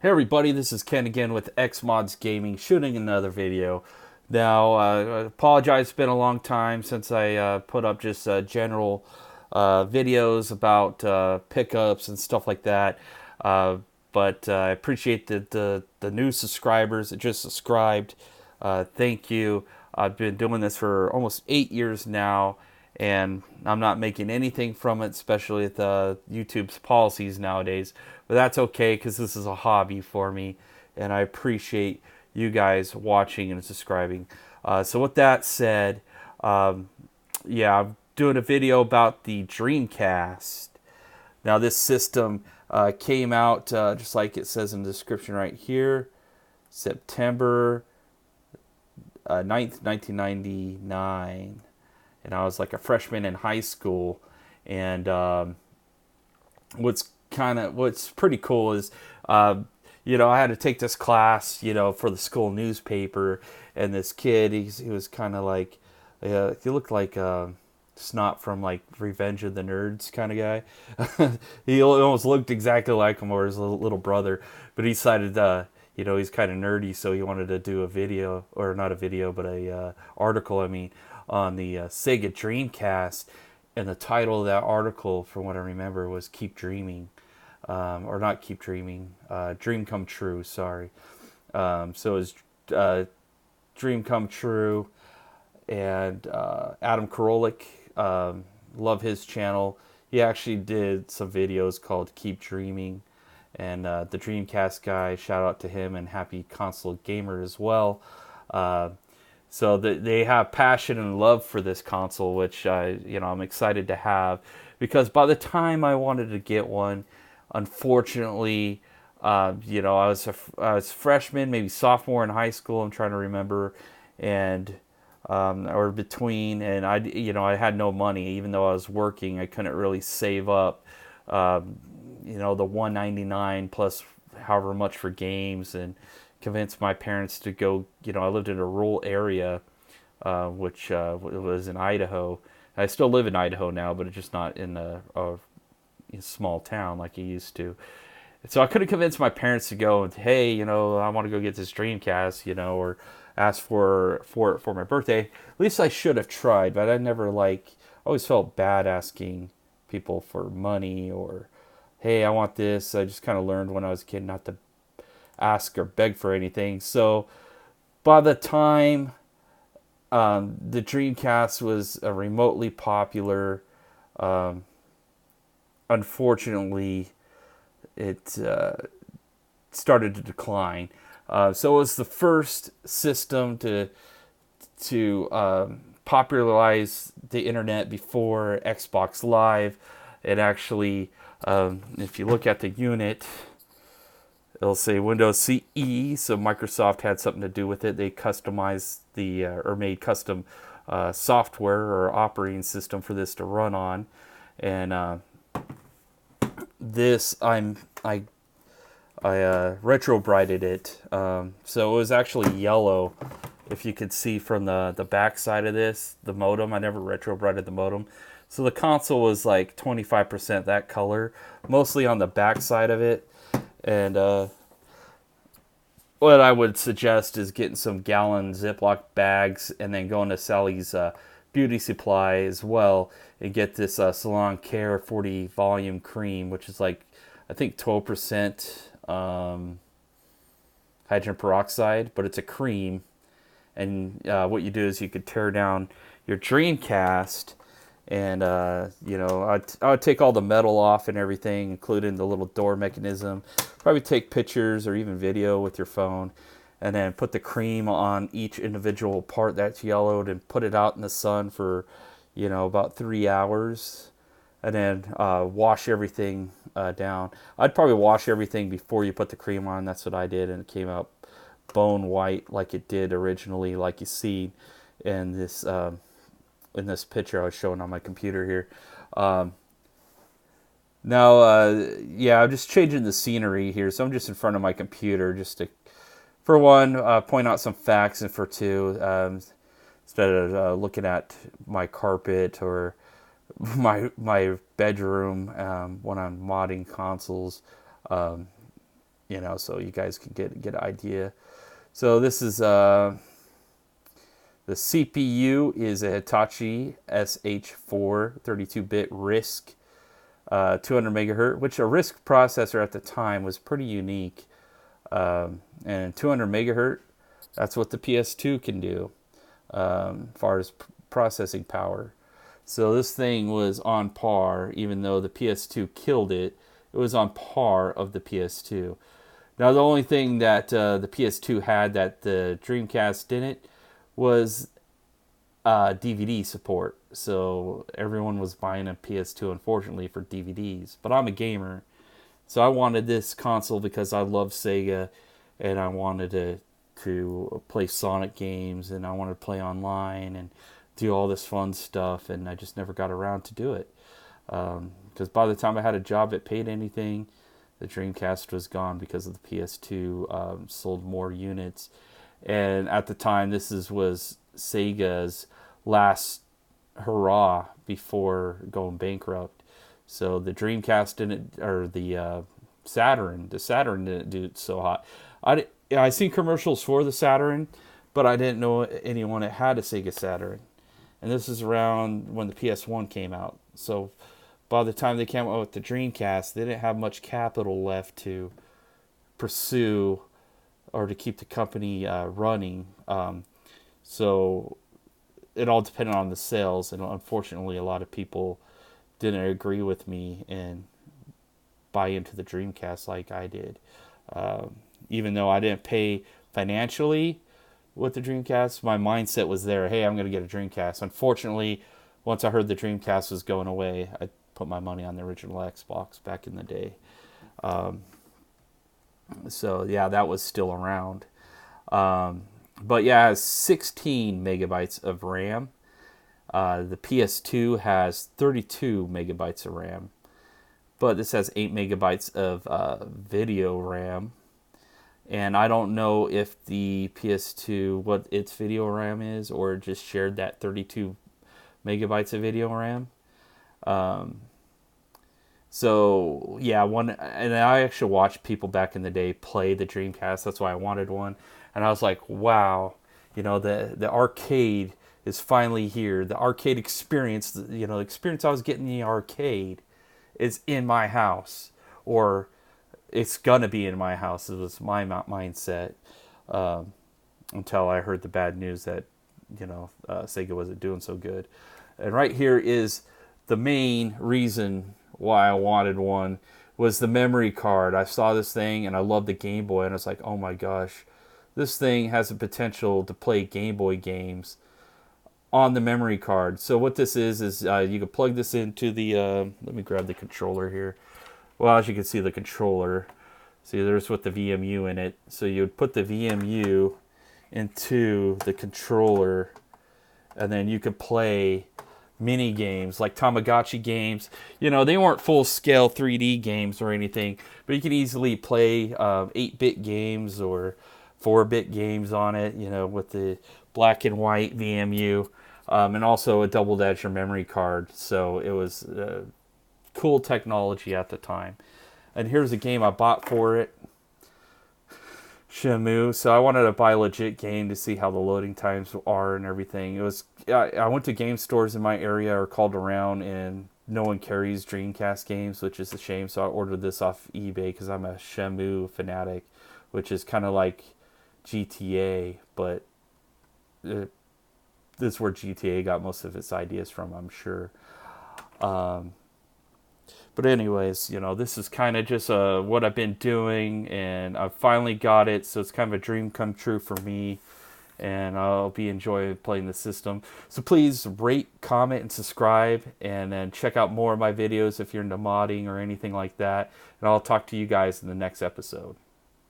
Hey everybody, this is Ken again with Xmods Gaming, shooting another video. Now, I apologize, it's been a long time since I put up just general videos about pickups and stuff like that. Uh, but I appreciate the new subscribers that just subscribed. Thank you. I've been doing this for almost 8 years now, and I'm not making anything from it, especially with YouTube's policies nowadays. But that's okay because this is a hobby for me, and I appreciate you guys watching and subscribing. So with that said, yeah, I'm doing a video about the Dreamcast. Now this system came out just like it says in the description right here, September 9th, 1999. And I was like a freshman in high school. And what's pretty cool is, I had to take this class, for the school newspaper, and this kid, he was kind of like, he looked like Snot from like Revenge of the Nerds kind of guy. He almost looked exactly like him or his little brother, but he decided, he's kind of nerdy, so he wanted to do a video, or not a video, but a article, on the Sega DreamCast, and the title of that article, from what I remember, was "Keep Dreaming," or not "Keep Dreaming," "Dream Come True." Sorry. So it was "Dream Come True," and Adam Karolik, love his channel. He actually did some videos called "Keep Dreaming," and the Dreamcast guy, shout out to him, and happy console gamer as well. So they have passion and love for this console, which I'm excited to have, because by the time I wanted to get one, unfortunately, I was freshman, maybe sophomore in high school. I'm trying to remember, and or between, and I had no money, even though I was working. I couldn't really save up, the $199 plus however much for games, and convinced my parents to go. I lived in a rural area, which was in Idaho. I still live in Idaho now, but it's just not in a small town like I used to. So I couldn't convince my parents to go and, hey, I want to go get this Dreamcast, or ask for it for my birthday. At least I should have tried, but I never always felt bad asking people for money, or, hey, I want this. I just kind of learned when I was a kid not to ask or beg for anything. So by the time the Dreamcast was remotely popular, unfortunately, it started to decline. So it was the first system to popularize the internet before Xbox Live. It actually, if you look at the unit, it'll say Windows CE, so Microsoft had something to do with it. They customized or made custom software or operating system for this to run on, and this I retro-brighted it, so it was actually yellow. If you could see from the back side of this, the modem, I never retro-brighted the modem. So the console was like 25% that color, mostly on the back side of it. And what I would suggest is getting some gallon Ziploc bags, and then going to Sally's Beauty Supply as well, and get this Salon Care 40 volume cream, which is like, I think 12% hydrogen peroxide, but it's a cream. And what you do is you could tear down your Dreamcast, and I would take all the metal off and everything, including the little door mechanism. Probably take pictures or even video with your phone, and then put the cream on each individual part that's yellowed, and put it out in the sun for about 3 hours, and then wash everything down. I'd probably wash everything before you put the cream on. That's what I did, and it came out bone white like it did originally, like you see in this picture I was showing on my computer here. Now, I'm just changing the scenery here, so I'm just in front of my computer just to, for one, point out some facts, and for two, instead of looking at my carpet or my bedroom when I'm modding consoles, so you guys can get an idea. So this is the CPU is a Hitachi SH4 32-bit RISC 200 megahertz, which a RISC processor at the time was pretty unique. And 200 megahertz, that's what the PS2 can do, as far as processing power. So this thing was on par, even though the PS2 killed it. It was on par of the PS2. Now the only thing that the PS2 had that the Dreamcast didn't was DVD support. So everyone was buying a PS2, unfortunately, for DVDs. But I'm a gamer, so I wanted this console because I love Sega, and I wanted to play Sonic games, and I wanted to play online and do all this fun stuff, and I just never got around to do it. Because by the time I had a job that paid anything, the Dreamcast was gone because of the PS2 sold more units. And at the time, was Sega's last hurrah before going bankrupt. So the Dreamcast didn't, or the Saturn didn't do it so hot. I seen commercials for the Saturn, but I didn't know anyone that had a Sega Saturn. And this is around when the PS1 came out. So by the time they came out with the Dreamcast, they didn't have much capital left to pursue or to keep the company running. So it all depended on the sales, and unfortunately a lot of people didn't agree with me and buy into the Dreamcast like I did. Even though I didn't pay financially with the Dreamcast, my mindset was there. Hey, I'm going to get a Dreamcast. Unfortunately, once I heard the Dreamcast was going away, I put my money on the original Xbox back in the day. So yeah, that was still around. But yeah, it has 16 megabytes of RAM. The PS2 has 32 megabytes of RAM. But this has 8 megabytes of video RAM. And I don't know if the PS2, what its video RAM is, or just shared that 32 megabytes of video RAM. So yeah, and I actually watched people back in the day play the Dreamcast. That's why I wanted one. And I was like, wow, the arcade is finally here. The arcade experience, the experience I was getting in the arcade is in my house, or it's gonna be in my house. It was my mindset until I heard the bad news that Sega wasn't doing so good. And right here is the main reason why I wanted one, was the memory card. I saw this thing and I loved the Game Boy, and I was like, oh my gosh, this thing has the potential to play Game Boy games on the memory card. So what this is you can plug this into the, let me grab the controller here. Well, as you can see, the controller, see there's with the VMU in it. So you would put the VMU into the controller, and then you could play mini games like Tamagotchi games. They weren't full scale 3D games or anything, but you could easily play 8-bit games or 4-bit games on it, with the black and white VMU, and also a double-edged memory card. So it was cool technology at the time. And here's a game I bought for it, Shamu. So I wanted to buy a legit game to see how the loading times are and everything. I went to game stores in my area or called around, and no one carries Dreamcast games, which is a shame. So I ordered this off eBay because I'm a Shamu fanatic, which is kind of like GTA, but this is where GTA got most of its ideas from, I'm sure. But anyways, this is kind of just what I've been doing, and I finally got it, so it's kind of a dream come true for me, and I'll be enjoying playing the system. So please rate, comment, and subscribe, and then check out more of my videos if you're into modding or anything like that, and I'll talk to you guys in the next episode.